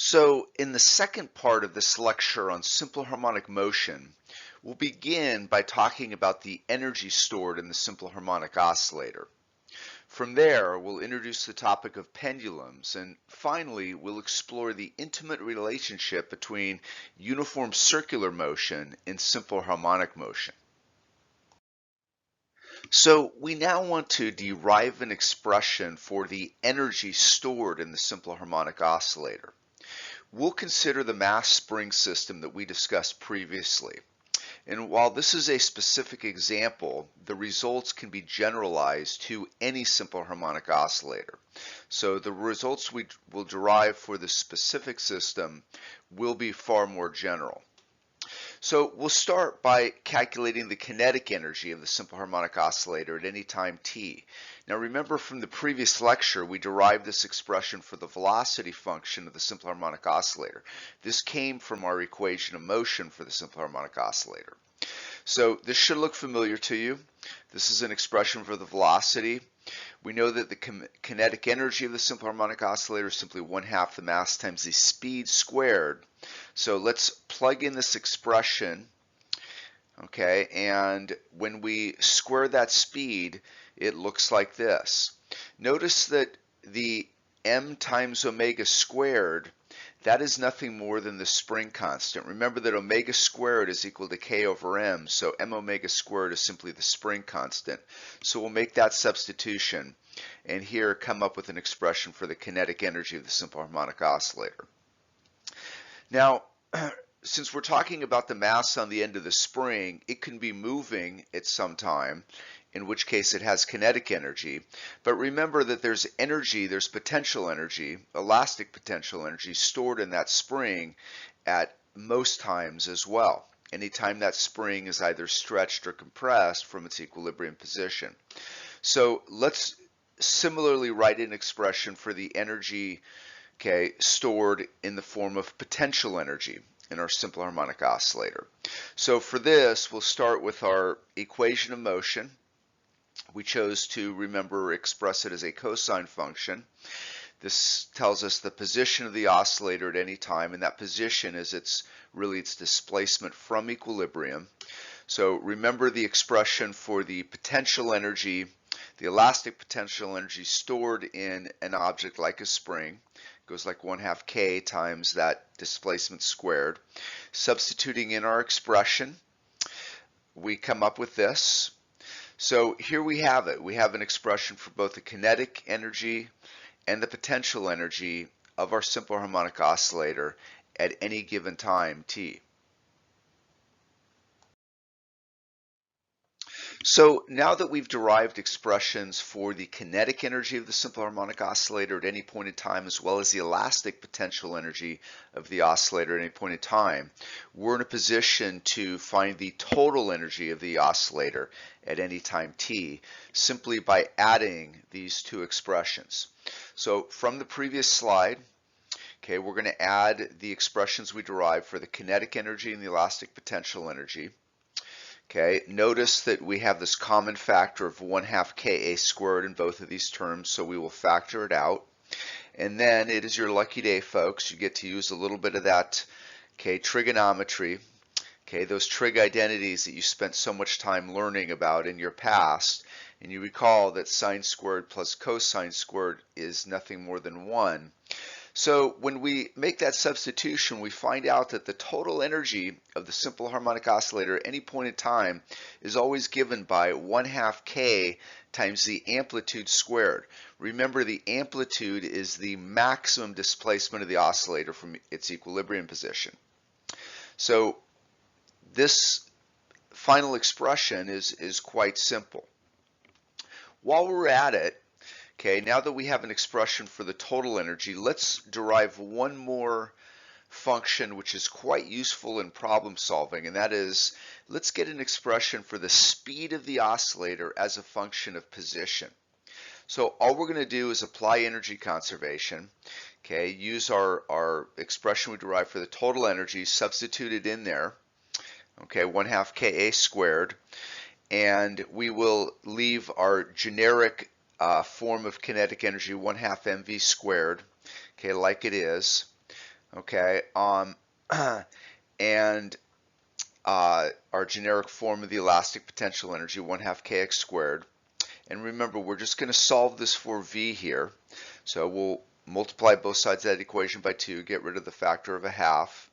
So, in the second part of this lecture on simple harmonic motion, we'll begin by talking about the energy stored in the simple harmonic oscillator. From there, we'll introduce the topic of pendulums, and finally, we'll explore the intimate relationship between uniform circular motion and simple harmonic motion. So we now want to derive an expression for the energy stored in the simple harmonic oscillator. We'll consider the mass spring system that we discussed previously. And while this is a specific example, the results can be generalized to any simple harmonic oscillator. So the results we will derive for the specific system will be far more general. So we'll start by calculating the kinetic energy of the simple harmonic oscillator at any time t. Now remember from the previous lecture we derived this expression for the velocity function of the simple harmonic oscillator. This came from our equation of motion for the simple harmonic oscillator. So this should look familiar to you. This is an expression for the velocity. We know that the kinetic energy of the simple harmonic oscillator is simply 1/2 the mass times the speed squared. So let's plug in this expression, okay, and when we square that speed, it looks like this. Notice that the m times omega squared, that is nothing more than the spring constant. Remember that omega squared is equal to k over m, so m omega squared is simply the spring constant. So we'll make that substitution and here come up with an expression for the kinetic energy of the simple harmonic oscillator. Now, since we're talking about the mass on the end of the spring, it can be moving at some time, in which case it has kinetic energy. But remember that there's energy, there's potential energy, elastic potential energy stored in that spring at most times as well. Anytime that spring is either stretched or compressed from its equilibrium position. So let's similarly write an expression for the energy, okay, stored in the form of potential energy in our simple harmonic oscillator. So for this, we'll start with our equation of motion. We chose to, remember, express it as a cosine function. This tells us the position of the oscillator at any time, and that position is its displacement from equilibrium. So remember the expression for the potential energy, the elastic potential energy stored in an object like a spring. Goes like 1/2 k times that displacement squared. Substituting in our expression, we come up with this. So here we have it. We have an expression for both the kinetic energy and the potential energy of our simple harmonic oscillator at any given time t. So now that we've derived expressions for the kinetic energy of the simple harmonic oscillator at any point in time, as well as the elastic potential energy of the oscillator at any point in time, we're in a position to find the total energy of the oscillator at any time t, simply by adding these two expressions. So from the previous slide, okay, we're going to add the expressions we derived for the kinetic energy and the elastic potential energy. Okay, notice that we have this common factor of 1/2 Ka squared in both of these terms, so we will factor it out. And then it is your lucky day, folks. You get to use a little bit of that, okay, trigonometry, okay, those trig identities that you spent so much time learning about in your past. And you recall that sine squared plus cosine squared is nothing more than 1. So when we make that substitution, we find out that the total energy of the simple harmonic oscillator at any point in time is always given by 1/2 k times the amplitude squared. Remember, the amplitude is the maximum displacement of the oscillator from its equilibrium position. So this final expression is quite simple. While we're at it, okay, now that we have an expression for the total energy, let's derive one more function which is quite useful in problem solving, and that is, let's get an expression for the speed of the oscillator as a function of position. So all we're going to do is apply energy conservation, okay, use our expression we derived for the total energy, substitute it in there, okay, 1/2 Ka squared, and we will leave our generic form of kinetic energy 1/2 mv squared, okay, like it is. okay, and our generic form of the elastic potential energy, 1/2 kx squared. And remember, we're just going to solve this for v here. So we'll multiply both sides of that equation by 2, get rid of the factor of a half,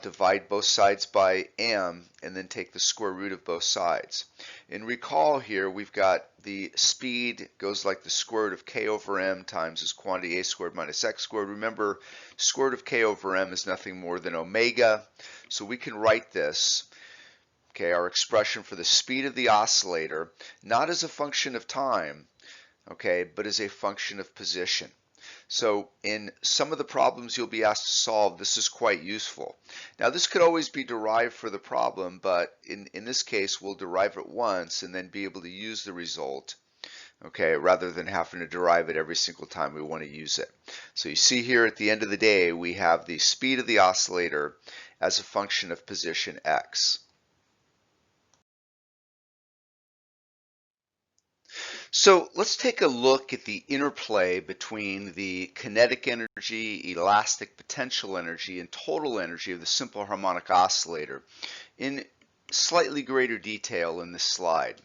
divide both sides by m, and then take the square root of both sides. And recall here, we've got the speed goes like the square root of k over m times this quantity a squared minus x squared. Remember, square root of k over m is nothing more than omega. So we can write this, okay, our expression for the speed of the oscillator, not as a function of time, okay, but as a function of position. So in some of the problems you'll be asked to solve, this is quite useful. Now this could always be derived for the problem, but in this case we'll derive it once and then be able to use the result, okay, rather than having to derive it every single time we want to use it. So you see here at the end of the day we have the speed of the oscillator as a function of position x. So let's take a look at the interplay between the kinetic energy, elastic potential energy, and total energy of the simple harmonic oscillator in slightly greater detail in this slide.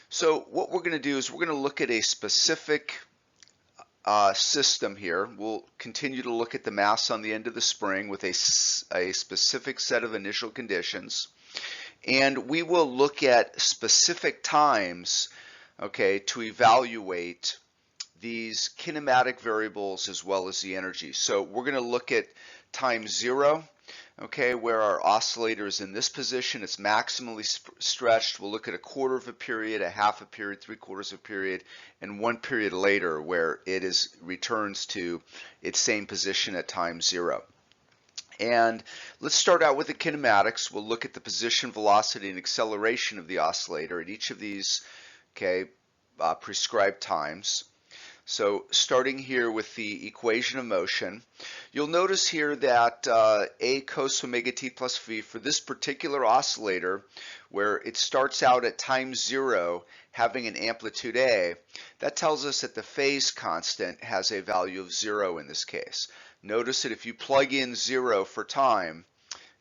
So what we're going to do is we're going to look at a specific system here. We'll continue to look at the mass on the end of the spring with a specific set of initial conditions. And we will look at specific times, okay, to evaluate these kinematic variables as well as the energy. So we're going to look at time 0, okay, where our oscillator is in this position. It's maximally stretched. We'll look at a quarter of a period, a half a period, 3/4 of a period, and 1 period later where it returns to its same position at time 0. And let's start out with the kinematics. We'll look at the position, velocity, and acceleration of the oscillator at each of these, okay, prescribed times. So starting here with the equation of motion, you'll notice here that a cos omega t plus v for this particular oscillator, where it starts out at time 0 having an amplitude a, that tells us that the phase constant has a value of 0 in this case. Notice that if you plug in 0 for time,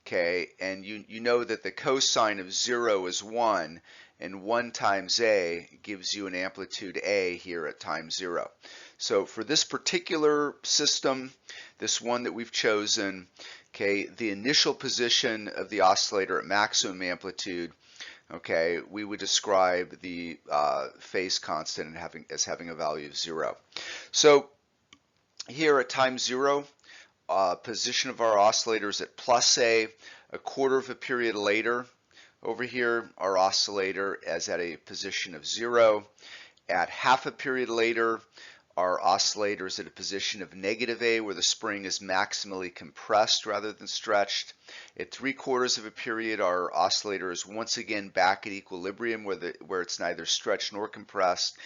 okay, and you know that the cosine of 0 is 1, and 1 times a gives you an amplitude a here at time 0. So for this particular system, this one that we've chosen, okay, the initial position of the oscillator at maximum amplitude, okay, we would describe the phase constant as having a value of 0. So here at time 0, position of our oscillator is at plus a quarter of a period later. Over here, our oscillator is at a position of 0. At half a period later, our oscillator is at a position of negative a, where the spring is maximally compressed rather than stretched. At 3/4 of a period, our oscillator is once again back at equilibrium, where it's neither stretched nor compressed.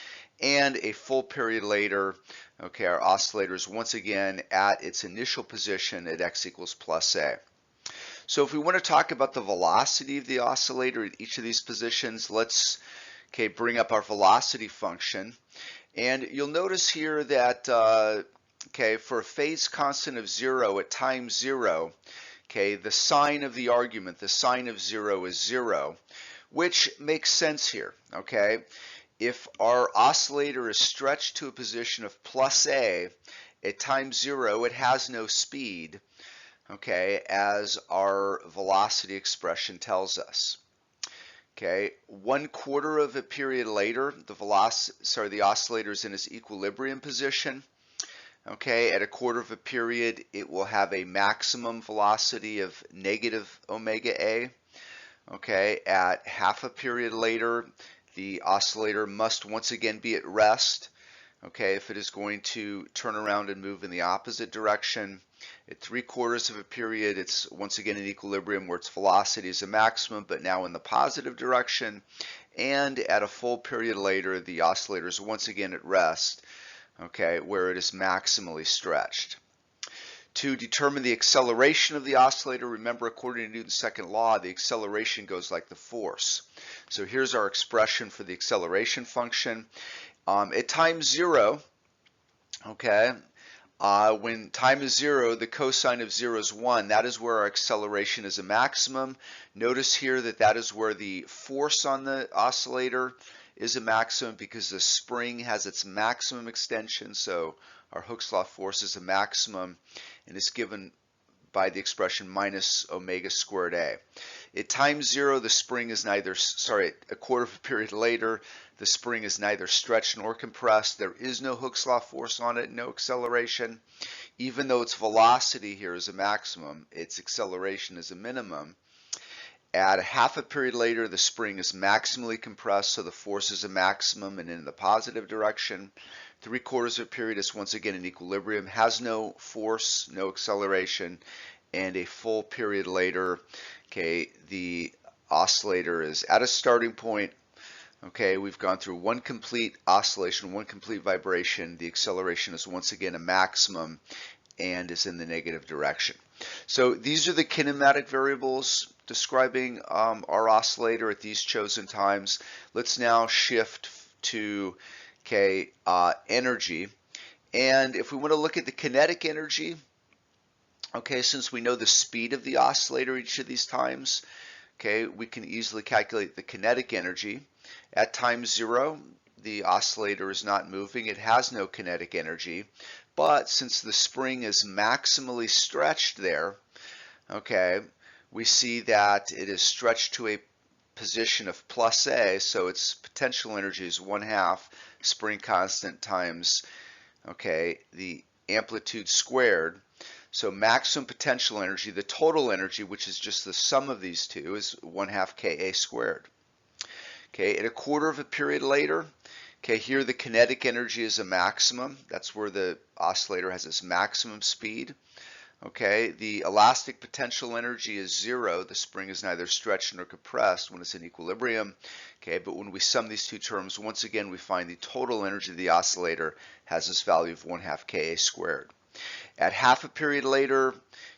And a full period later, okay, our oscillator is once again at its initial position at x equals plus a. So if we want to talk about the velocity of the oscillator at each of these positions, let's bring up our velocity function. And you'll notice here that for a phase constant of 0 at time 0, the sign of the argument, the sign of 0 is 0, which makes sense here. If our oscillator is stretched to a position of plus a at time 0, it has no speed, as our velocity expression tells us. 1/4 of a period later, the oscillator is in its equilibrium position. At a quarter of a period, it will have a maximum velocity of negative omega a. At half a period later, the oscillator must once again be at rest. If it is going to turn around and move in the opposite direction. At 3/4 of a period, it's once again in equilibrium where its velocity is a maximum, but now in the positive direction. And at a full period later, the oscillator is once again at rest, where it is maximally stretched. To determine the acceleration of the oscillator, remember, according to Newton's second law, the acceleration goes like the force. So here's our expression for the acceleration function. At time 0, When time is 0, the cosine of 0 is 1. That is where our acceleration is a maximum. Notice here that that is where the force on the oscillator is a maximum because the spring has its maximum extension. So our Hooke's law force is a maximum and is given by the expression minus omega squared a. At time 0, the spring is neither, a quarter of a period later, the spring is neither stretched nor compressed. There is no Hooke's law force on it, no acceleration. Even though its velocity here is a maximum, its acceleration is a minimum. At a half a period later, the spring is maximally compressed, so the force is a maximum and in the positive direction. 3/4 of a period is once again in equilibrium, has no force, no acceleration, and a full period later, okay, the oscillator is at a starting point. Okay, we've gone through one complete oscillation, one complete vibration. The acceleration is once again a maximum and is in the negative direction. So these are the kinematic variables describing our oscillator at these chosen times. Let's now shift to energy. And if we want to look at the kinetic energy, okay, since we know the speed of the oscillator each of these times, okay, we can easily calculate the kinetic energy. At time 0, the oscillator is not moving. It has no kinetic energy. But since the spring is maximally stretched there, okay, we see that it is stretched to a position of plus A, so its potential energy is 1/2 spring constant times, okay, the amplitude squared. So maximum potential energy, the total energy, which is just the sum of these two, is 1/2 Ka squared. Okay, at a quarter of a period later, okay, here the kinetic energy is a maximum. That's where the oscillator has its maximum speed. Okay, the elastic potential energy is 0. The spring is neither stretched nor compressed when it's in equilibrium. Okay, but when we sum these two terms, once again, we find the total energy of the oscillator has this value of 1/2 Ka squared. At half a period later,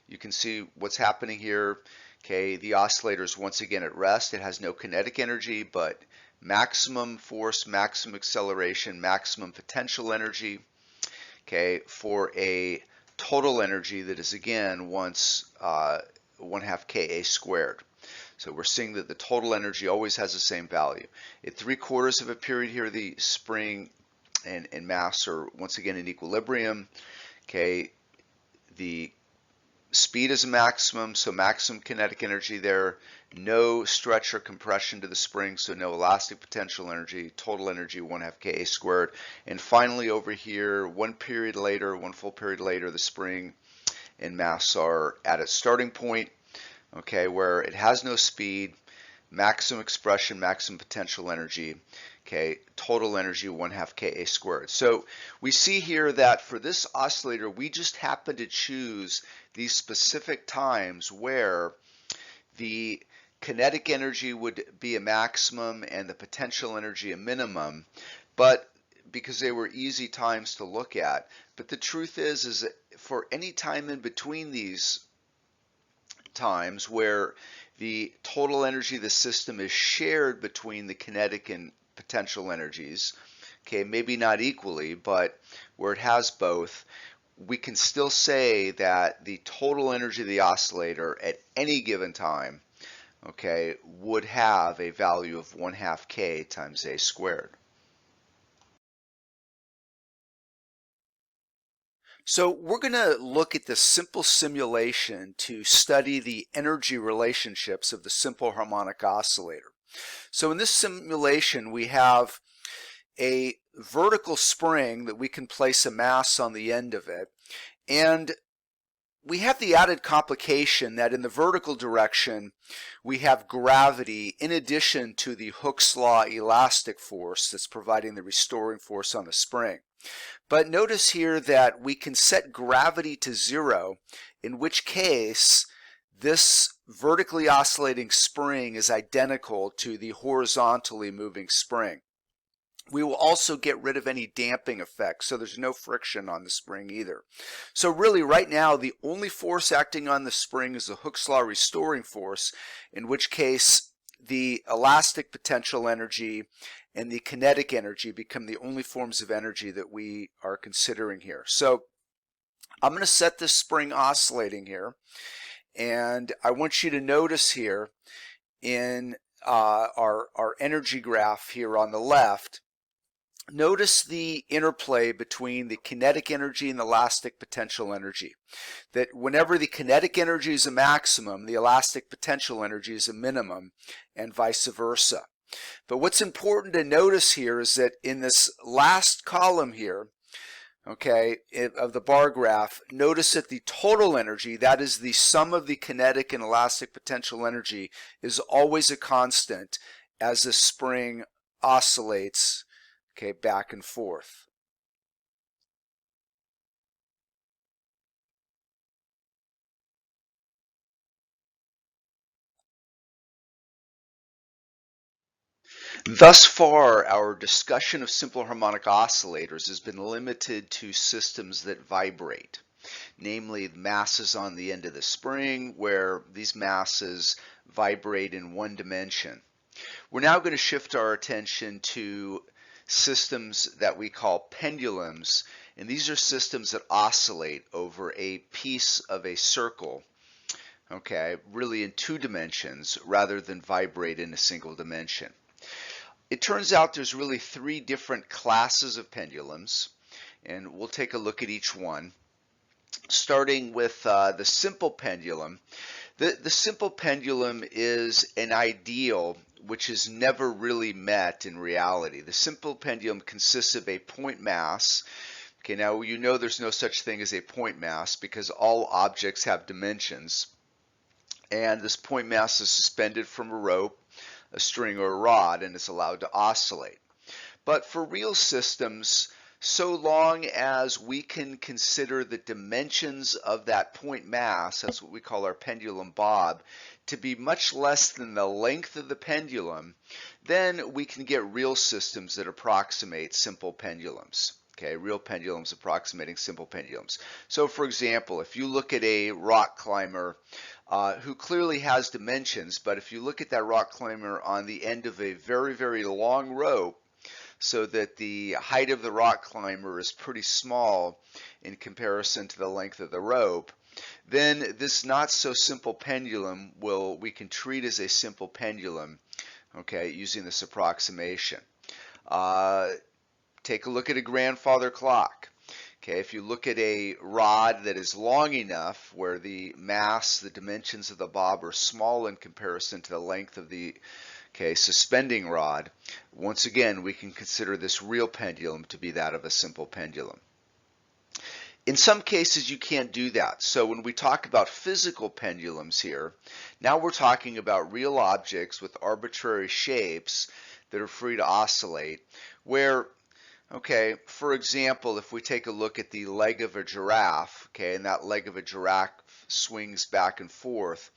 you can see what's happening here. Okay, the oscillator is once again at rest. It has no kinetic energy, but maximum force, maximum acceleration, maximum potential energy, okay, for a total energy that is again once 1/2 Ka squared. So we're seeing that the total energy always has the same value. At 3/4 of a period here, the spring and mass are once again in equilibrium. Okay, the speed is a maximum, so maximum kinetic energy there, no stretch or compression to the spring, so no elastic potential energy, total energy 1/2 Ka squared. And finally over here, one period later, one full period later, the spring and mass are at its starting point, okay, where it has no speed, maximum expression, maximum potential energy, okay, total energy 1/2 Ka squared. So we see here that for this oscillator, we just happen to choose these specific times where the kinetic energy would be a maximum and the potential energy a minimum, but because they were easy times to look at. But the truth is that for any time in between these times where the total energy of the system is shared between the kinetic and potential energies, okay, maybe not equally, but where it has both, we can still say that the total energy of the oscillator at any given time, okay, would have a value of 1/2 K times A squared. So we're going to look at this simple simulation to study the energy relationships of the simple harmonic oscillator. So in this simulation, we have a vertical spring that we can place a mass on the end of it, and we have the added complication that in the vertical direction we have gravity in addition to the Hooke's law elastic force that's providing the restoring force on the spring. But notice here that we can set gravity to 0, in which case this vertically oscillating spring is identical to the horizontally moving spring. We will also get rid of any damping effects, so there's no friction on the spring either. So really right now the only force acting on the spring is the Hooke's law restoring force, in which case the elastic potential energy and the kinetic energy become the only forms of energy that we are considering here. So I'm going to set this spring oscillating here, and I want you to notice here in our energy graph here on the left, notice the interplay between the kinetic energy and the elastic potential energy. That whenever the kinetic energy is a maximum, the elastic potential energy is a minimum, and vice versa. But what's important to notice here is that in this last column here, okay, of the bar graph, notice that the total energy, that is the sum of the kinetic and elastic potential energy, is always a constant as the spring oscillates, okay, back and forth. Thus far, our discussion of simple harmonic oscillators has been limited to systems that vibrate, namely masses on the end of the spring, where these masses vibrate in one dimension. We're now going to shift our attention to systems that we call pendulums, and these are systems that oscillate over a piece of a circle, okay, really in two dimensions rather than vibrate in a single dimension. It turns out there's really three different classes of pendulums, and we'll take a look at each one. Starting with the simple pendulum. The simple pendulum is an ideal which is never really met in reality. The simple pendulum consists of a point mass. Okay, now you know there's no such thing as a point mass because all objects have dimensions. And this point mass is suspended from a rope, a string, or a rod, and is allowed to oscillate. But for real systems, so long as we can consider the dimensions of that point mass, that's what we call our pendulum bob, to be much less than the length of the pendulum, then we can get real systems that approximate simple pendulums. Okay, real pendulums approximating simple pendulums. So for example, if you look at a rock climber who clearly has dimensions, but if you look at that rock climber on the end of a very, very long rope, so that the height of the rock climber is pretty small in comparison to the length of the rope, then this not so simple pendulum we can treat as a simple pendulum, okay, using this approximation. Take a look at a grandfather clock. Okay, if you look at a rod that is long enough where the mass, the dimensions of the bob are small in comparison to the length of the suspending rod, once again we can consider this real pendulum to be that of a simple pendulum. In some cases you can't do that. So when we talk about physical pendulums here, now we're talking about real objects with arbitrary shapes that are free to oscillate, where okay, for example, if we take a look at the leg of a giraffe, okay, and that leg of a giraffe swings back and forth,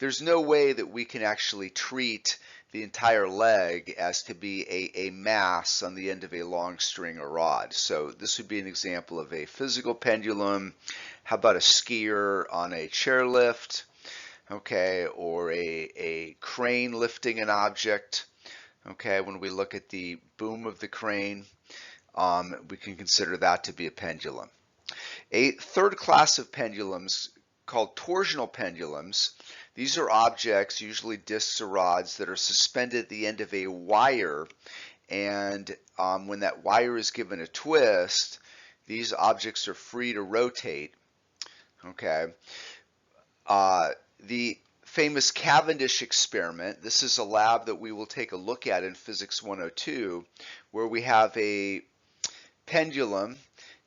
there's no way that we can actually treat the entire leg as to be a mass on the end of a long string or rod. So this would be an example of a physical pendulum. How about a skier on a chairlift, okay, or a crane lifting an object, okay, when we look at the boom of the crane. We can consider that to be a pendulum. A third class of pendulums called torsional pendulums. These are objects, usually discs or rods, that are suspended at the end of a wire, and when that wire is given a twist, these objects are free to rotate. Okay. The famous Cavendish experiment, this is a lab that we will take a look at in Physics 102, where we have a pendulum.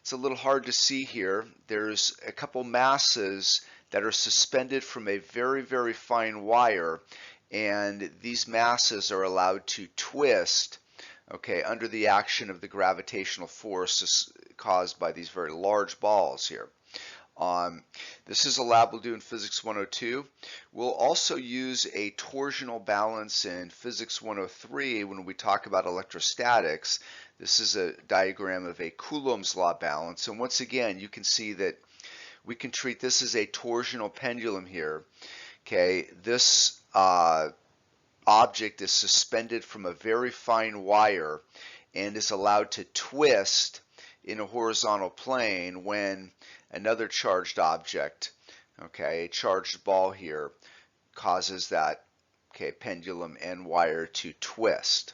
It's a little hard to see here. There's a couple masses that are suspended from a very, very fine wire, and these masses are allowed to twist, okay, under the action of the gravitational force caused by these very large balls here. This is a lab we'll do in Physics 102. We'll also use a torsional balance in Physics 103 when we talk about electrostatics. This is a diagram of a Coulomb's law balance, and once again you can see that we can treat this as a torsional pendulum here. Okay, this object is suspended from a very fine wire and is allowed to twist in a horizontal plane when another charged object, okay, a charged ball here, causes that, okay, pendulum end wire to twist.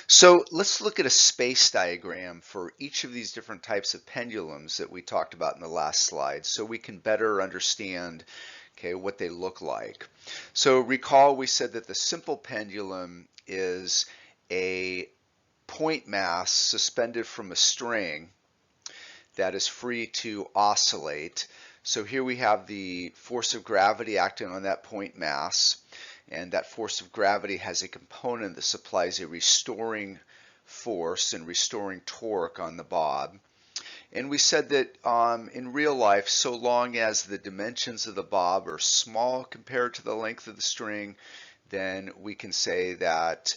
So let's look at a space diagram for each of these different types of pendulums that we talked about in the last slide so we can better understand, okay, what they look like. So recall we said that the simple pendulum is a point mass suspended from a string that is free to oscillate. So here we have the force of gravity acting on that point mass, and that force of gravity has a component that supplies a restoring force and restoring torque on the bob. And we said that in real life, so long as the dimensions of the bob are small compared to the length of the string, then we can say that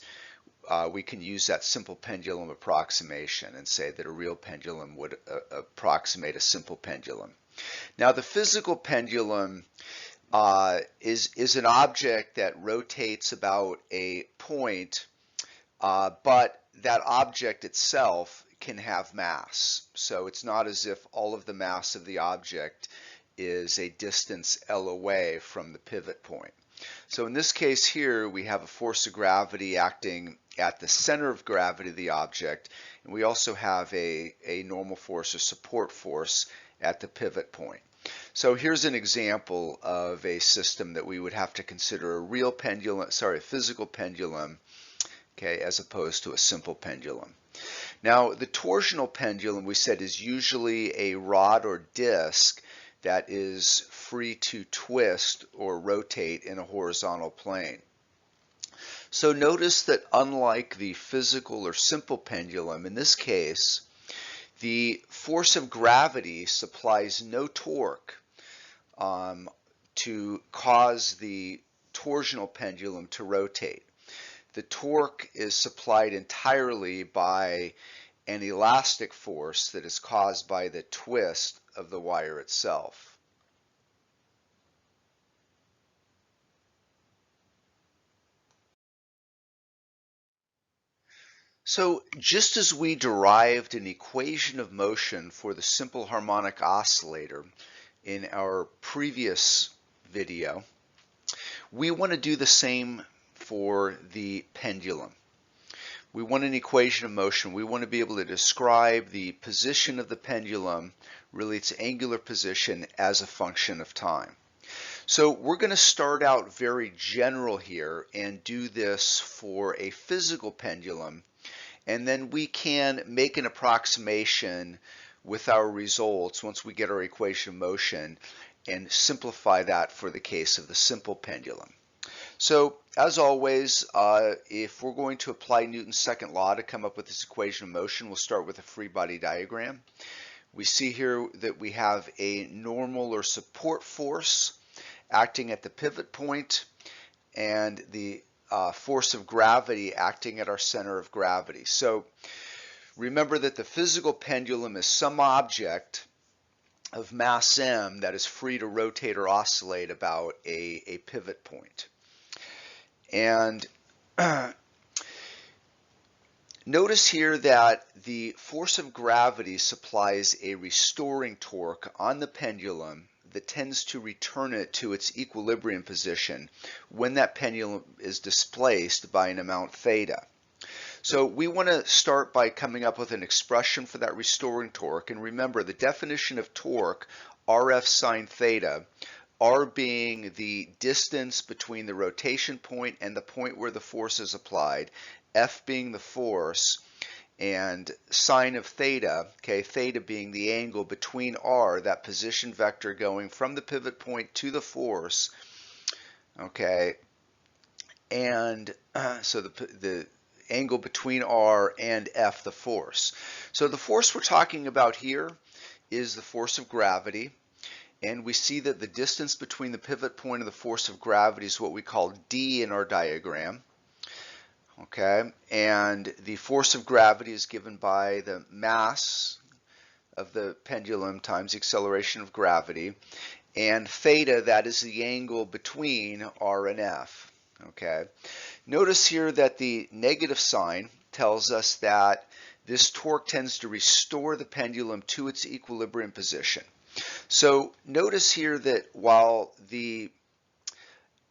we can use that simple pendulum approximation and say that a real pendulum would approximate a simple pendulum. Now the physical pendulum is an object that rotates about a point, but that object itself can have mass. So it's not as if all of the mass of the object is a distance L away from the pivot point. So in this case here, we have a force of gravity acting at the center of gravity of the object, and we also have a normal force or support force at the pivot point. So here's an example of a system that we would have to consider a real pendulum, sorry, a physical pendulum, okay, as opposed to a simple pendulum. Now the torsional pendulum, we said, is usually a rod or disc that is free to twist or rotate in a horizontal plane. So notice that unlike the physical or simple pendulum, in this case, the force of gravity supplies no torque to cause the torsional pendulum to rotate. The torque is supplied entirely by an elastic force that is caused by the twist of the wire itself. So just as we derived an equation of motion for the simple harmonic oscillator in our previous video, we want to do the same for the pendulum. We want an equation of motion. We want to be able to describe the position of the pendulum, really its angular position, as a function of time. So we're going to start out very general here and do this for a physical pendulum, and then we can make an approximation with our results once we get our equation of motion and simplify that for the case of the simple pendulum. So as always, if we're going to apply Newton's second law to come up with this equation of motion, we'll start with a free body diagram. We see here that we have a normal or support force acting at the pivot point, and the force of gravity acting at our center of gravity. So remember that the physical pendulum is some object of mass m that is free to rotate or oscillate about a pivot point. And notice here that the force of gravity supplies a restoring torque on the pendulum that tends to return it to its equilibrium position when that pendulum is displaced by an amount theta. So we want to start by coming up with an expression for that restoring torque. And remember, the definition of torque, RF sine theta, R being the distance between the rotation point and the point where the force is applied, F being the force, and sine of theta, okay, theta being the angle between R, that position vector going from the pivot point to the force, okay, and so the angle between R and F, the force. So the force we're talking about here is the force of gravity, and we see that the distance between the pivot point and the force of gravity is what we call D in our diagram. Okay, and the force of gravity is given by the mass of the pendulum times the acceleration of gravity, and theta, that is the angle between R and F. Okay, Notice here that the negative sign tells us that this torque tends to restore the pendulum to its equilibrium position. So notice here that while the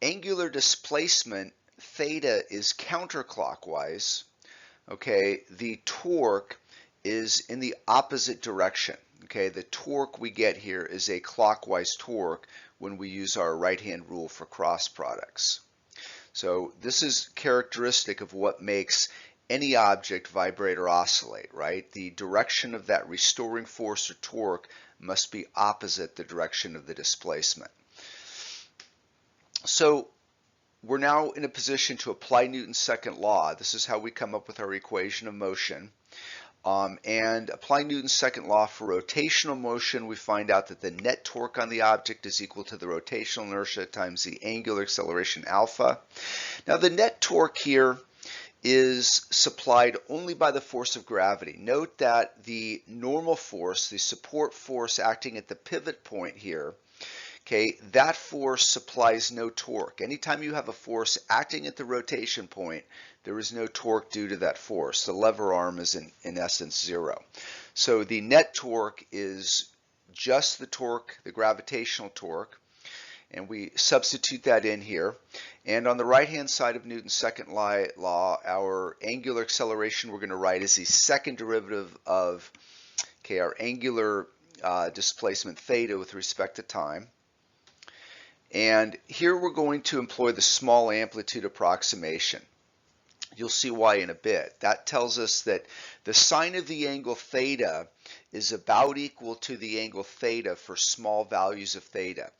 angular displacement theta is counterclockwise, okay, the torque is in the opposite direction. Okay, the torque we get here is a clockwise torque when we use our right-hand rule for cross products. So this is characteristic of what makes any object vibrate or oscillate, right? The direction of that restoring force or torque must be opposite the direction of the displacement. So we're now in a position to apply Newton's second law. This is how we come up with our equation of motion. And applying Newton's second law for rotational motion, we find out that the net torque on the object is equal to the rotational inertia times the angular acceleration alpha. Now the net torque here is supplied only by the force of gravity. Note that the normal force, the support force acting at the pivot point here, okay, that force supplies no torque. Anytime you have a force acting at the rotation point, there is no torque due to that force. The lever arm is in essence zero. So the net torque is just the torque, the gravitational torque, and we substitute that in here. And on the right-hand side of Newton's second law, our angular acceleration we're going to write as the second derivative of, okay, our angular displacement theta with respect to time. And here we're going to employ the small amplitude approximation. You'll see why in a bit. That tells us that the sine of the angle theta is about equal to the angle theta for small values of theta.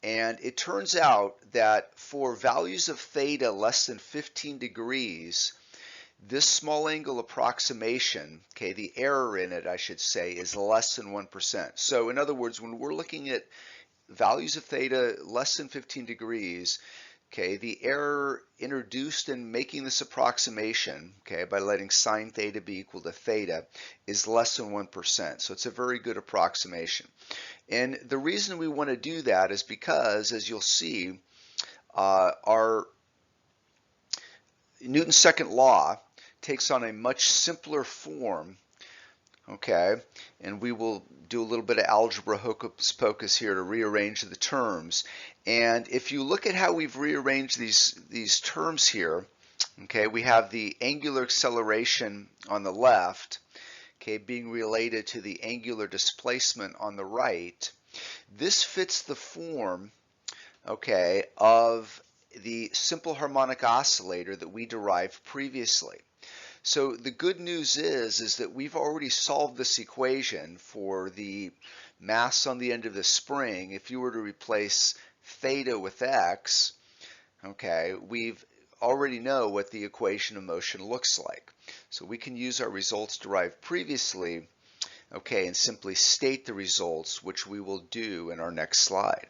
And it turns out that for values of theta less than 15 degrees, this small angle approximation, okay, the error in it, I should say, is less than 1%. So in other words, when we're looking at values of theta less than 15 degrees, okay, the error introduced in making this approximation, okay, by letting sine theta be equal to theta, is less than 1%. So it's a very good approximation. And the reason we want to do that is because, as you'll see, our Newton's second law takes on a much simpler form, okay, and we will do a little bit of algebra hocus pocus here to rearrange the terms. And if you look at how we've rearranged these terms here, okay, we have the angular acceleration on the left, okay, being related to the angular displacement on the right. This fits the form, okay, of the simple harmonic oscillator that we derived previously. So the good news is that we've already solved this equation for the mass on the end of the spring. If you were to replace theta with x, okay, we've already know what the equation of motion looks like. So we can use our results derived previously, okay, and simply state the results, which we will do in our next slide.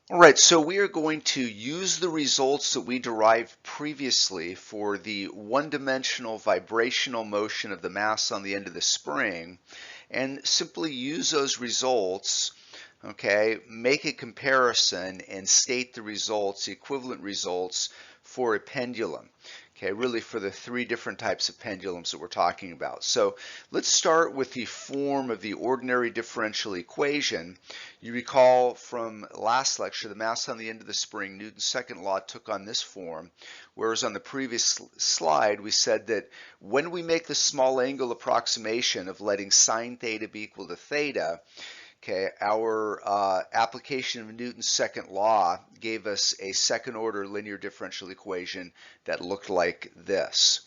All right, so we are going to use the results that we derived previously for the one-dimensional vibrational motion of the mass on the end of the spring and simply use those results, okay, make a comparison and state the results, the equivalent results for a pendulum. Okay, really for the three different types of pendulums that we're talking about. So let's start with the form of the ordinary differential equation. You recall from last lecture, the mass on the end of the spring, Newton's second law took on this form, whereas on the previous slide we said that when we make the small angle approximation of letting sine theta be equal to theta, okay, our application of Newton's second law gave us a second order linear differential equation that looked like this.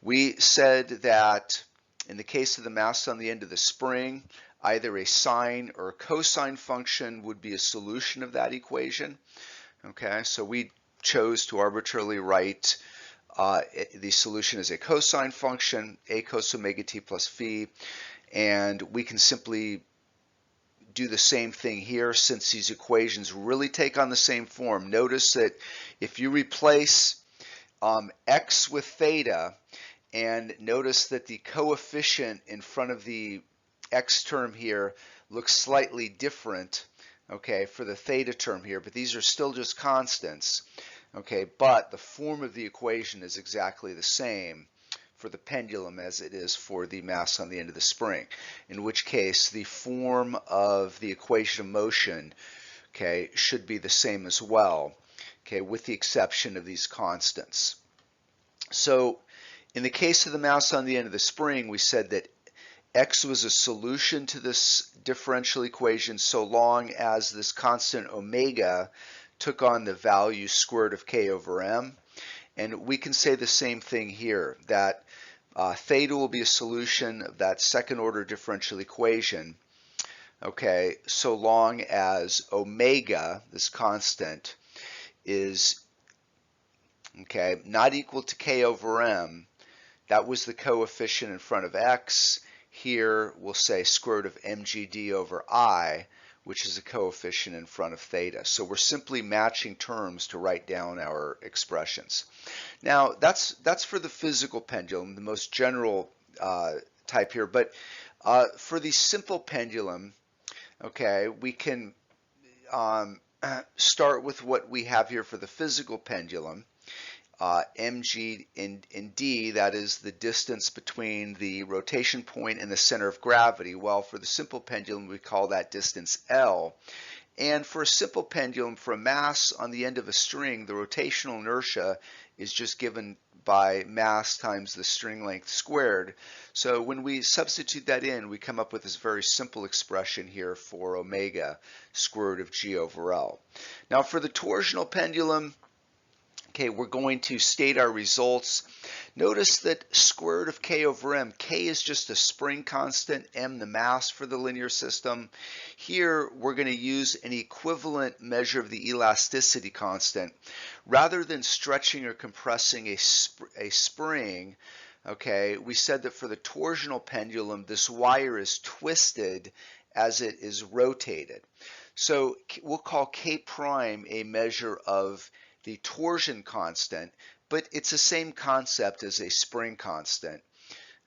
We said that in the case of the mass on the end of the spring, either a sine or a cosine function would be a solution of that equation. Okay, so we chose to arbitrarily write the solution as a cosine function, a cos omega t plus phi, and we can simply do the same thing here since these equations really take on the same form. Notice that if you replace x with theta, and notice that the coefficient in front of the x term here looks slightly different, okay, for the theta term here, but these are still just constants, okay, but the form of the equation is exactly the same for the pendulum as it is for the mass on the end of the spring, in which case the form of the equation of motion, okay, should be the same as well, okay, with the exception of these constants. So in the case of the mass on the end of the spring, we said that x was a solution to this differential equation so long as this constant omega took on the value squared of k over m. And we can say the same thing here, that theta will be a solution of that second order differential equation, okay, so long as omega, this constant, is, okay, not equal to k over m. That was the coefficient in front of x. Here we'll say square root of mgd over I, which is a coefficient in front of theta. So we're simply matching terms to write down our expressions. Now that's for the physical pendulum, the most general type here. But for the simple pendulum, okay, we can start with what we have here for the physical pendulum. mg in d, that is the distance between the rotation point and the center of gravity. Well, for the simple pendulum, we call that distance L. And for a simple pendulum, for a mass on the end of a string, the rotational inertia is just given by mass times the string length squared. So when we substitute that in, we come up with this very simple expression here for omega, square root of g over L. Now for the torsional pendulum, okay, we're going to state our results. Notice that square root of k over m, k is just a spring constant, m the mass for the linear system. Here we're going to use an equivalent measure of the elasticity constant. Rather than stretching or compressing a spring, okay, we said that for the torsional pendulum, this wire is twisted as it is rotated. So we'll call k prime a measure of the torsion constant, but it's the same concept as a spring constant,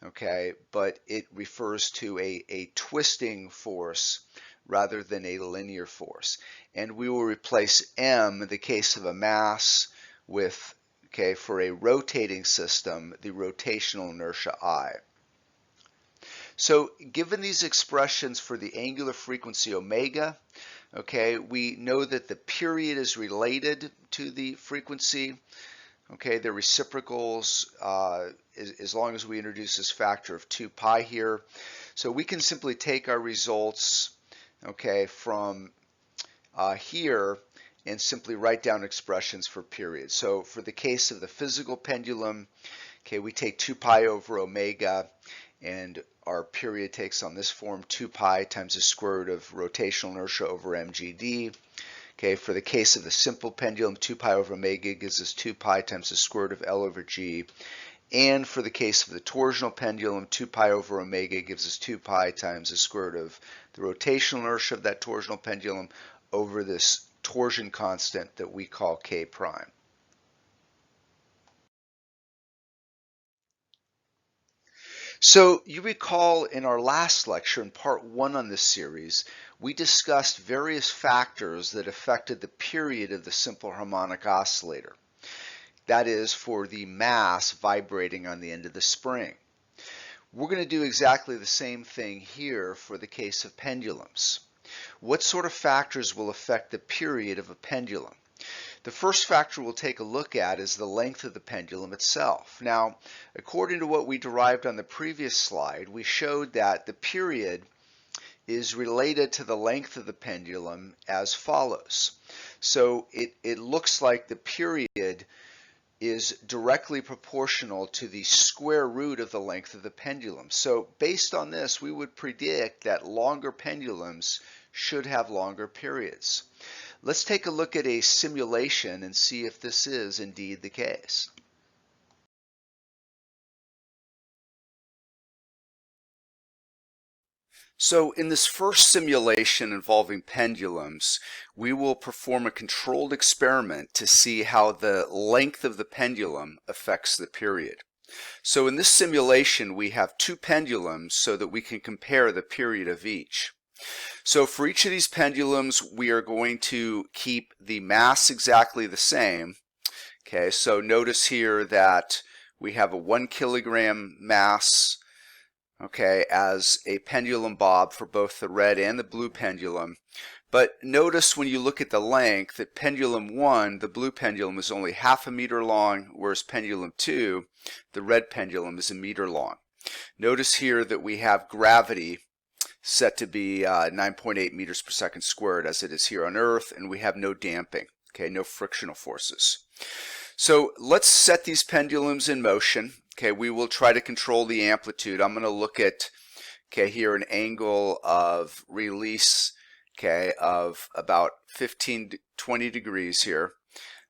okay, but it refers to a twisting force rather than a linear force. And we will replace m, in the case of a mass, with, okay, for a rotating system, the rotational inertia I. So given these expressions for the angular frequency omega, okay, we know that the period is related to the frequency. Okay, they're reciprocals as long as we introduce this factor of 2 pi here. So we can simply take our results, okay, from here and simply write down expressions for periods. So for the case of the physical pendulum, okay, we take 2 pi over omega, and our period takes on this form, 2 pi times the square root of rotational inertia over mgd. Okay, for the case of the simple pendulum, 2 pi over omega gives us 2 pi times the square root of L over g. And for the case of the torsional pendulum, 2 pi over omega gives us 2 pi times the square root of the rotational inertia of that torsional pendulum over this torsion constant that we call k prime. So you recall in our last lecture, in part 1 on this series, we discussed various factors that affected the period of the simple harmonic oscillator. That is, for the mass vibrating on the end of the spring. We're going to do exactly the same thing here for the case of pendulums. What sort of factors will affect the period of a pendulum? The first factor we'll take a look at is the length of the pendulum itself. Now, according to what we derived on the previous slide, we showed that the period is related to the length of the pendulum as follows. So it looks like the period is directly proportional to the square root of the length of the pendulum. So based on this, we would predict that longer pendulums should have longer periods. Let's take a look at a simulation and see if this is indeed the case. So in this first simulation involving pendulums, we will perform a controlled experiment to see how the length of the pendulum affects the period. So in this simulation, we have 2 pendulums so that we can compare the period of each. So for each of these pendulums, we are going to keep the mass exactly the same. Okay, so notice here that we have a 1 kilogram mass, okay, as a pendulum bob for both the red and the blue pendulum. But notice when you look at the length that pendulum 1, the blue pendulum, is only half a meter long, whereas pendulum 2, the red pendulum, is a meter long. Notice here that we have gravity set to be 9.8 meters per second squared, as it is here on Earth, and we have no damping, okay, no frictional forces. So let's set these pendulums in motion. Okay, we will try to control the amplitude. I'm going to look at, okay, here an angle of release, okay, of about 15 to 20 degrees here.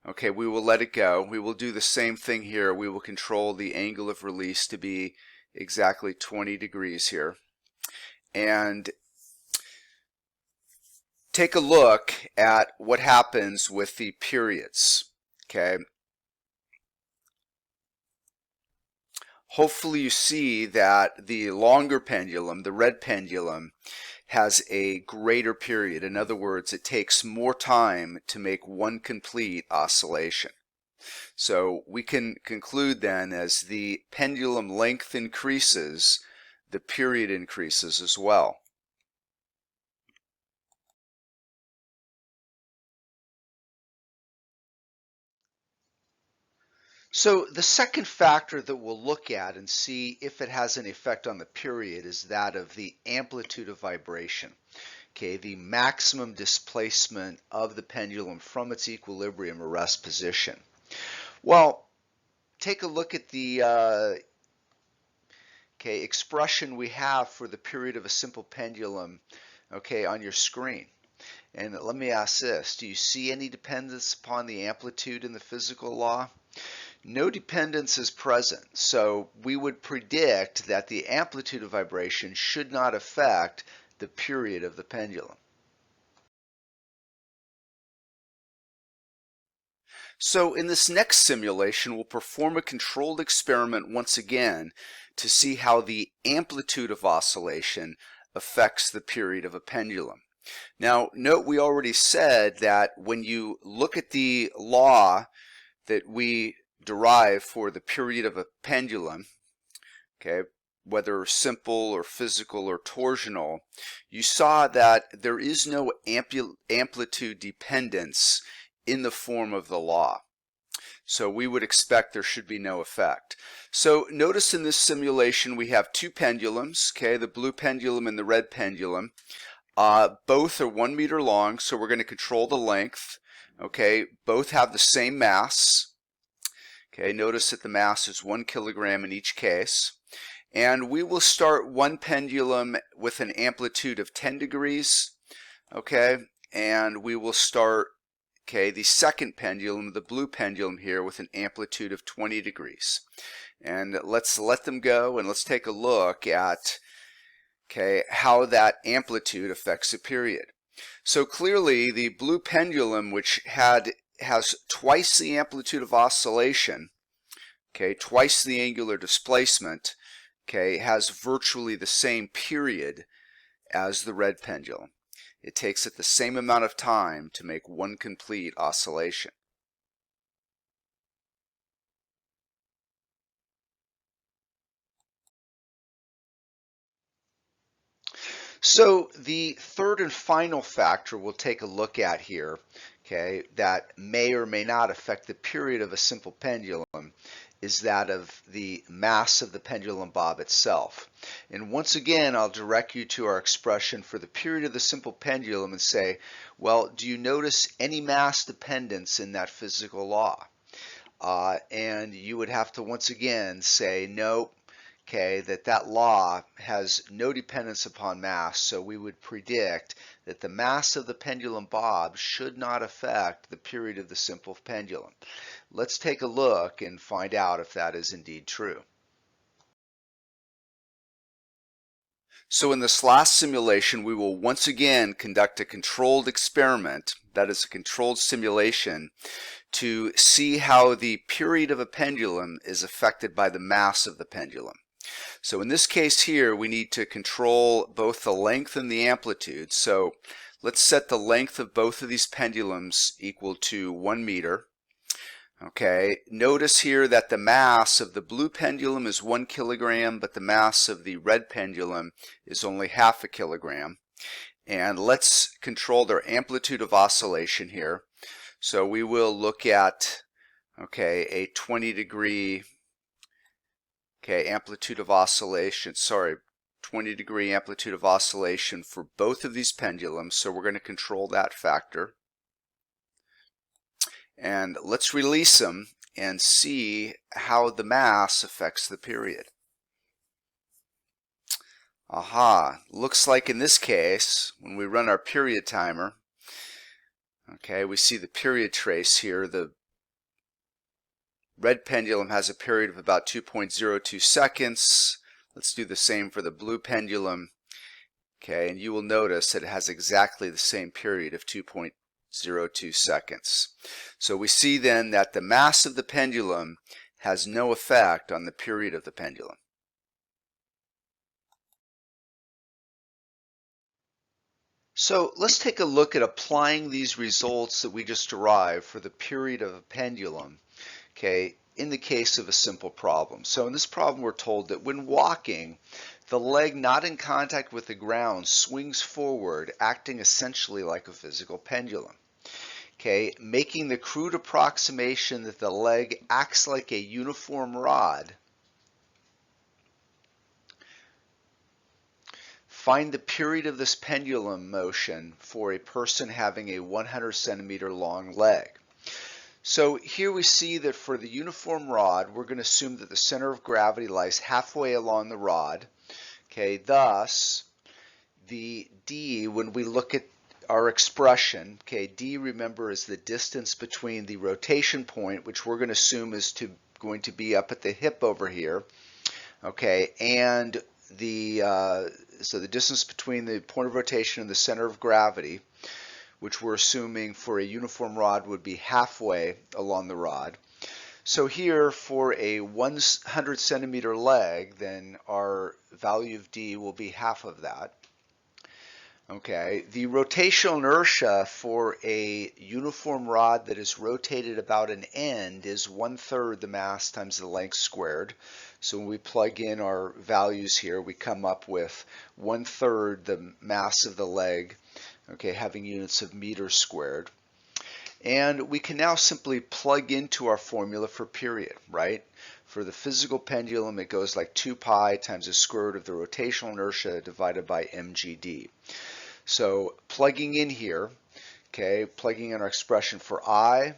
Okay, we will let it go. We will do the same thing here. We will control the angle of release to be exactly 20 degrees here. And take a look at what happens with the periods. Okay. Hopefully you see that the longer pendulum, the red pendulum, has a greater period. In other words, it takes more time to make one complete oscillation. So we can conclude then, as the pendulum length increases, the period increases as well. So the second factor that we'll look at and see if it has an effect on the period is that of the amplitude of vibration. Okay, the maximum displacement of the pendulum from its equilibrium or rest position. Well, take a look at the expression we have for the period of a simple pendulum, okay, on your screen. And let me ask this: do you see any dependence upon the amplitude in the physical law? No dependence is present, so we would predict that the amplitude of vibration should not affect the period of the pendulum. So in this next simulation, we'll perform a controlled experiment once again to see how the amplitude of oscillation affects the period of a pendulum. Now, note we already said that when you look at the law that we derive for the period of a pendulum, okay, whether simple or physical or torsional, you saw that there is no amplitude dependence in the form of the law. So we would expect there should be no effect. So notice in this simulation we have two pendulums, okay, the blue pendulum and the red pendulum. Both are 1 meter long, so we're going to control the length. Okay, both have the same mass. Okay, notice that the mass is 1 kilogram in each case. And we will start one pendulum with an amplitude of 10 degrees. Okay, and we will start, okay, the second pendulum, the blue pendulum here, with an amplitude of 20 degrees. And let's let them go and let's take a look at, okay, how that amplitude affects the period. So clearly the blue pendulum, which has twice the amplitude of oscillation, okay, twice the angular displacement, okay, has virtually the same period as the red pendulum. It takes it the same amount of time to make one complete oscillation. So the third and final factor we'll take a look at here, okay, that may or may not affect the period of a simple pendulum is that of the mass of the pendulum bob itself. And once again, I'll direct you to our expression for the period of the simple pendulum and say, well, do you notice any mass dependence in that physical law? And you would have to once again say, no, okay, that law has no dependence upon mass, so we would predict that the mass of the pendulum bob should not affect the period of the simple pendulum. Let's take a look and find out if that is indeed true. So in this last simulation, we will once again conduct a controlled experiment, that is a controlled simulation, to see how the period of a pendulum is affected by the mass of the pendulum. So in this case here, we need to control both the length and the amplitude. So let's set the length of both of these pendulums equal to 1 meter. Okay, notice here that the mass of the blue pendulum is 1 kilogram, but the mass of the red pendulum is only half a kilogram. And let's control their amplitude of oscillation here. So we will look at, okay, a 20-degree, amplitude of oscillation, 20-degree amplitude of oscillation for both of these pendulums. So we're going to control that factor. And let's release them and see how the mass affects the period. Aha, looks like in this case, when we run our period timer, okay, we see the period trace here. The red pendulum has a period of about 2.02 seconds. Let's do the same for the blue pendulum. Okay, and you will notice that it has exactly the same period of 2.02 seconds. So we see then that the mass of the pendulum has no effect on the period of the pendulum. So let's take a look at applying these results that we just derived for the period of a pendulum, okay, in the case of a simple problem. So in this problem we're told that when walking, the leg not in contact with the ground swings forward, acting essentially like a physical pendulum. Okay, making the crude approximation that the leg acts like a uniform rod, find the period of this pendulum motion for a person having a 100 centimeter long leg. So here we see that for the uniform rod, we're going to assume that the center of gravity lies halfway along the rod. Okay, thus the d, when we look at our expression, okay, d, remember, is the distance between the rotation point, which we're going to assume is going to be up at the hip over here, okay, and so the distance between the point of rotation and the center of gravity, which we're assuming for a uniform rod would be halfway along the rod. So here for a 100 centimeter leg, then our value of d will be half of that. Okay, the rotational inertia for a uniform rod that is rotated about an end is 1/3 the mass times the length squared. So when we plug in our values here, we come up with 1/3 the mass of the leg, okay, having units of meters squared. And we can now simply plug into our formula for period, right? For the physical pendulum, it goes like 2 pi times the square root of the rotational inertia divided by mgd. So plugging in here, okay, plugging in our expression for I,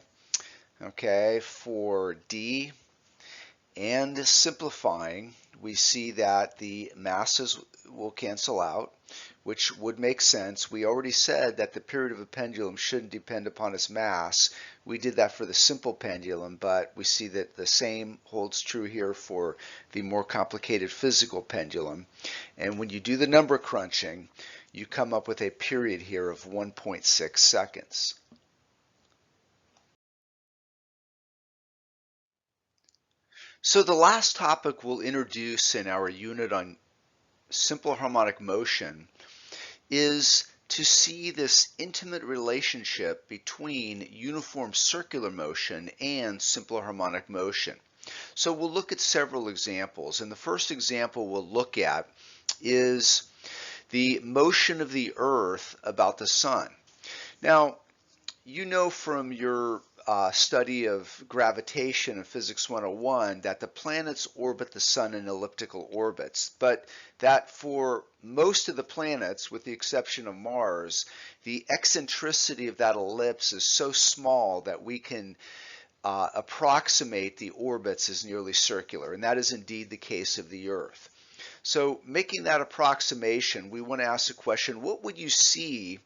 okay, for D, and simplifying, we see that the masses will cancel out, which would make sense. We already said that the period of a pendulum shouldn't depend upon its mass. We did that for the simple pendulum, but we see that the same holds true here for the more complicated physical pendulum. And when you do the number crunching, you come up with a period here of 1.6 seconds. So the last topic we'll introduce in our unit on simple harmonic motion is to see this intimate relationship between uniform circular motion and simple harmonic motion. So we'll look at several examples, and the first example we'll look at is the motion of the Earth about the sun. Now, you know from your study of gravitation in Physics 101 that the planets orbit the sun in elliptical orbits, but that for most of the planets, with the exception of Mars, the eccentricity of that ellipse is so small that we can approximate the orbits as nearly circular, and that is indeed the case of the Earth. So making that approximation, we want to ask the question, what would you see,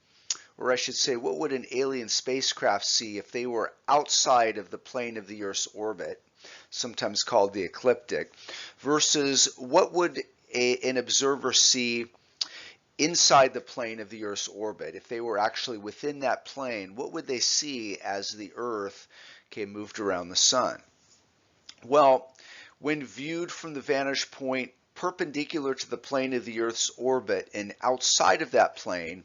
or I should say, what would an alien spacecraft see if they were outside of the plane of the Earth's orbit, sometimes called the ecliptic, versus what would an observer see inside the plane of the Earth's orbit? If they were actually within that plane, what would they see as the Earth moved around the sun? Well, when viewed from the vantage point perpendicular to the plane of the Earth's orbit, and outside of that plane,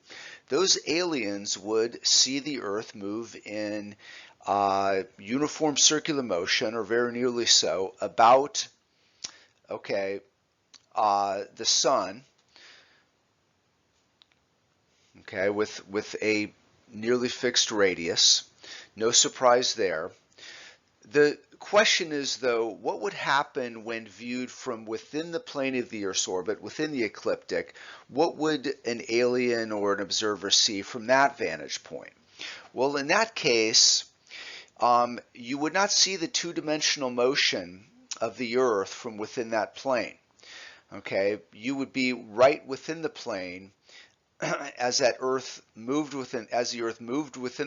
those aliens would see the Earth move in uniform circular motion, or very nearly so, about the sun, with a nearly fixed radius. No surprise there. The question is, though, what would happen when viewed from within the plane of the Earth's orbit, within the ecliptic? What would an alien or an observer see from that vantage point? Well, in that case, you would not see the two-dimensional motion of the Earth from within that plane. You would be right within the plane as the Earth moved within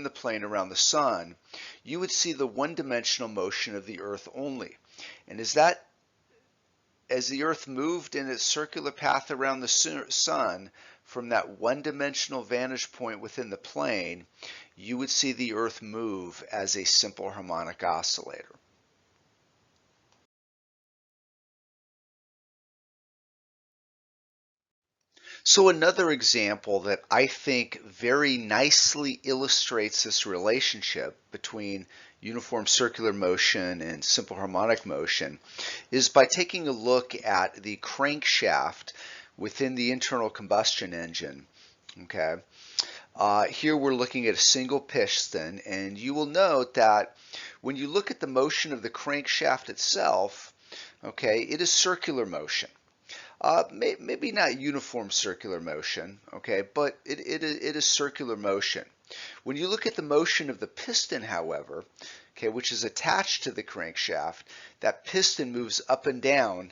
the plane around the sun. You would see the one-dimensional motion of the Earth only. And as the Earth moved in its circular path around the sun from that one-dimensional vantage point within the plane, you would see the Earth move as a simple harmonic oscillator. So another example that I think very nicely illustrates this relationship between uniform circular motion and simple harmonic motion is by taking a look at the crankshaft within the internal combustion engine. Here we're looking at a single piston, and you will note that when you look at the motion of the crankshaft itself, it is circular motion. Maybe not uniform circular motion, but it is circular motion. When you look at the motion of the piston, however, which is attached to the crankshaft, that piston moves up and down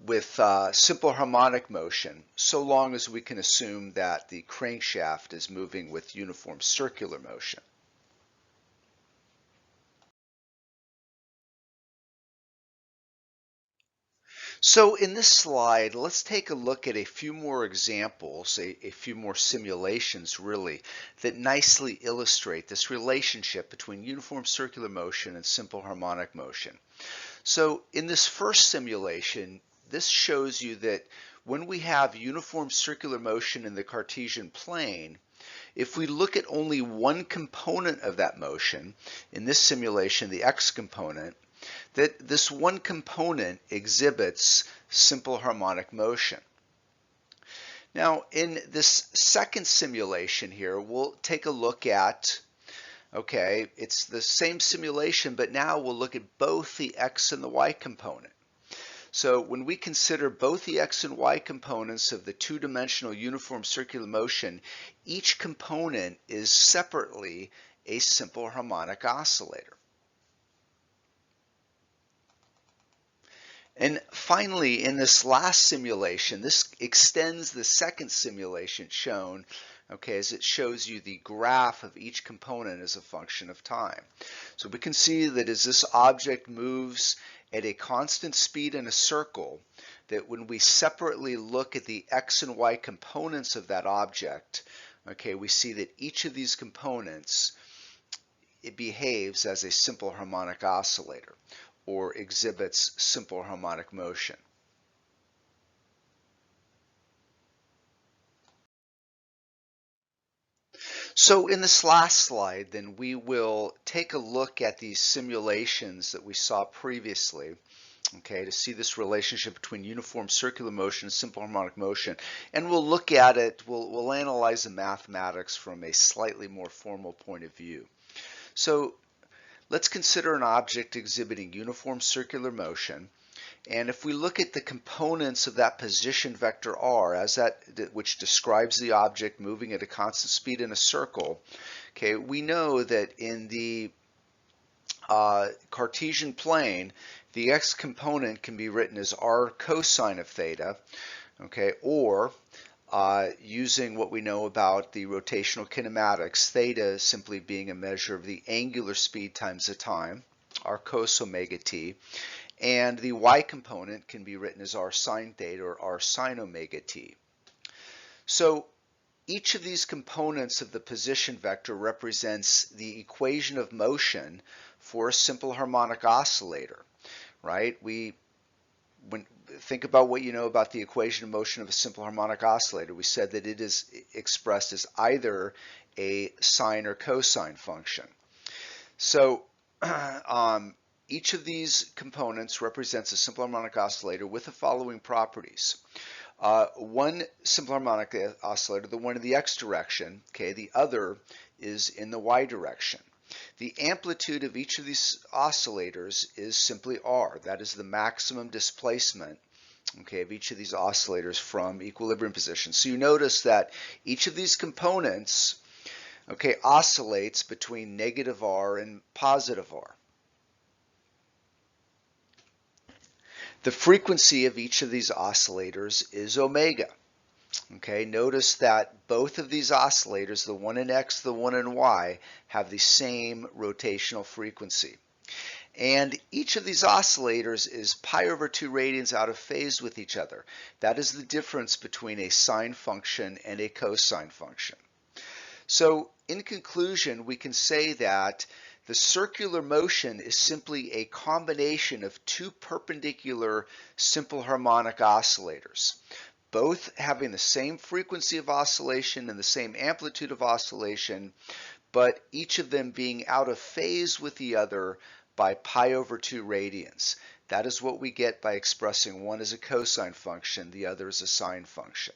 with simple harmonic motion, so long as we can assume that the crankshaft is moving with uniform circular motion. So in this slide, let's take a look at a few more examples, a few more simulations really, that nicely illustrate this relationship between uniform circular motion and simple harmonic motion. So in this first simulation, this shows you that when we have uniform circular motion in the Cartesian plane, if we look at only one component of that motion, in this simulation, the x component, that this one component exhibits simple harmonic motion. Now, in this second simulation here, we'll take a look at, it's the same simulation, but now we'll look at both the x and the y component. So when we consider both the x and y components of the two-dimensional uniform circular motion, each component is separately a simple harmonic oscillator. And finally, in this last simulation, this extends the second simulation shown, as it shows you the graph of each component as a function of time. So we can see that as this object moves at a constant speed in a circle, that when we separately look at the x and y components of that object, we see that each of these components, it behaves as a simple harmonic oscillator, or exhibits simple harmonic motion. So in this last slide, then, we will take a look at these simulations that we saw previously, to see this relationship between uniform circular motion and simple harmonic motion. And we'll look at it, we'll analyze the mathematics from a slightly more formal point of view. So let's consider an object exhibiting uniform circular motion, and if we look at the components of that position vector r, which describes the object moving at a constant speed in a circle, we know that in the Cartesian plane, the x component can be written as r cosine of theta, or using what we know about the rotational kinematics, theta simply being a measure of the angular speed times the time, r cos omega t, and the y component can be written as r sine theta or r sine omega t. So each of these components of the position vector represents the equation of motion for a simple harmonic oscillator, right? We think about what you know about the equation of motion of a simple harmonic oscillator. We said that it is expressed as either a sine or cosine function. So each of these components represents a simple harmonic oscillator with the following properties. One simple harmonic oscillator, the one in the x direction, okay, the other is in the y direction. The amplitude of each of these oscillators is simply r. That is the maximum displacement, okay, of each of these oscillators from equilibrium position. So you notice that each of these components, okay, oscillates between negative r and positive r. The frequency of each of these oscillators is omega. Okay, notice that both of these oscillators, the one in X, the one in Y, have the same rotational frequency. And each of these oscillators is pi over 2 radians out of phase with each other. That is the difference between a sine function and a cosine function. So in conclusion, we can say that the circular motion is simply a combination of two perpendicular simple harmonic oscillators, both having the same frequency of oscillation and the same amplitude of oscillation, but each of them being out of phase with the other by pi over 2 radians. That is what we get by expressing one as a cosine function, the other as a sine function.